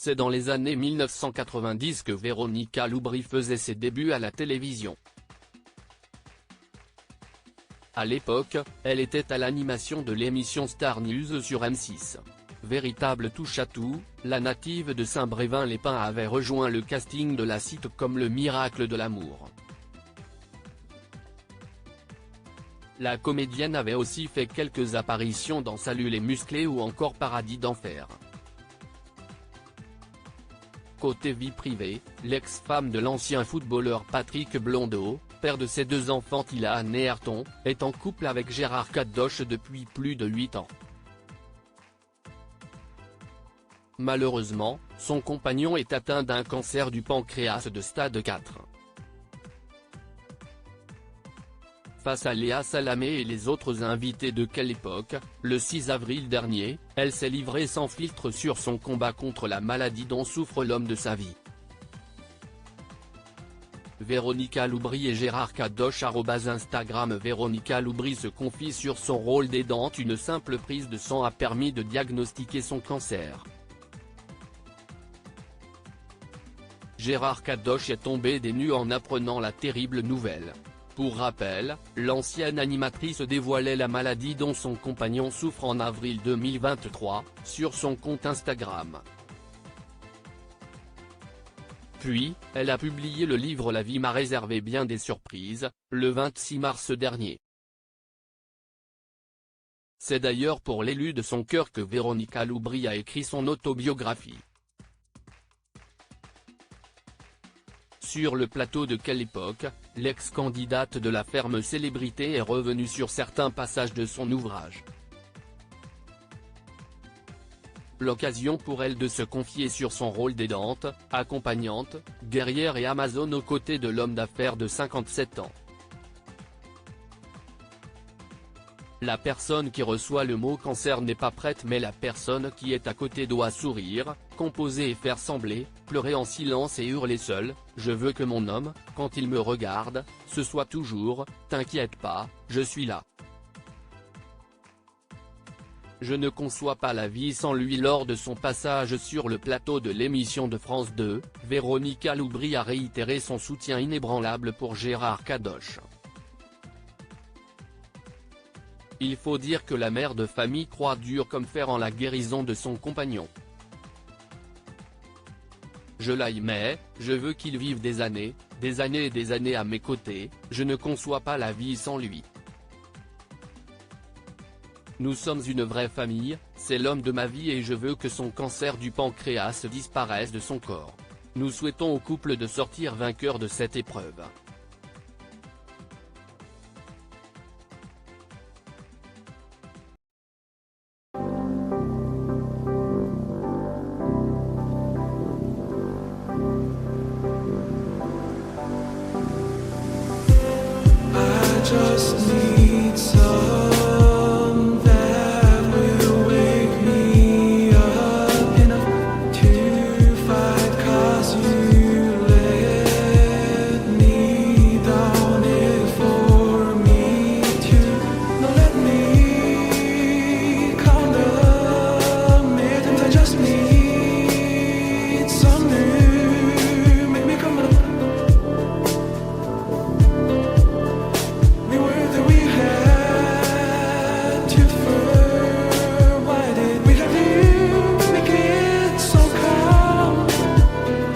C'est dans les années 1990 que Véronica Loubry faisait ses débuts à la télévision. À l'époque, elle était à l'animation de l'émission Star News sur M6. Véritable touche-à-tout, la native de Saint-Brévin-les-Pins avait rejoint le casting de la sitcom Le Miracle de l'amour. La comédienne avait aussi fait quelques apparitions dans Salut les musclés ou encore Paradis d'enfer. Côté vie privée, l'ex-femme de l'ancien footballeur Patrick Blondeau, père de ses 2 enfants Tilan et Ayrton, est en couple avec Gérard Kadosh depuis plus de 8 ans. Malheureusement, son compagnon est atteint d'un cancer du pancréas de stade 4. Face à Léa Salamé et les autres invités de Quelle Époque, le 6 avril dernier, elle s'est livrée sans filtre sur son combat contre la maladie dont souffre l'homme de sa vie. Véronica Loubry et Gérard Kadosh @Instagram Véronica Loubry se confie sur son rôle d'aidante. Une simple prise de sang a permis de diagnostiquer son cancer. Gérard Kadosh est tombé des nues en apprenant la terrible nouvelle. Pour rappel, l'ancienne animatrice dévoilait la maladie dont son compagnon souffre en avril 2023, sur son compte Instagram. Puis, elle a publié le livre La vie m'a réservé bien des surprises, le 26 mars dernier. C'est d'ailleurs pour l'élu de son cœur que Véronica Loubry a écrit son autobiographie. Sur le plateau de Quelle Époque, l'ex-candidate de la ferme célébrité est revenue sur certains passages de son ouvrage. L'occasion pour elle de se confier sur son rôle d'aidante, accompagnante, guerrière et amazone aux côtés de l'homme d'affaires de 57 ans. La personne qui reçoit le mot cancer n'est pas prête, mais la personne qui est à côté doit sourire, composer et faire sembler, pleurer en silence et hurler seul. Je veux que mon homme, quand il me regarde, ce soit toujours « T'inquiète pas, je suis là ». Je ne conçois pas la vie sans lui. Lors de son passage sur le plateau de l'émission de France 2, Véronica Loubry a réitéré son soutien inébranlable pour Gérard Kadosh. Il faut dire que la mère de famille croit dur comme fer en la guérison de son compagnon. Je l'aimais, je veux qu'il vive des années et des années à mes côtés, je ne conçois pas la vie sans lui. Nous sommes une vraie famille, c'est l'homme de ma vie et je veux que son cancer du pancréas disparaisse de son corps. Nous souhaitons au couple de sortir vainqueur de cette épreuve. Just need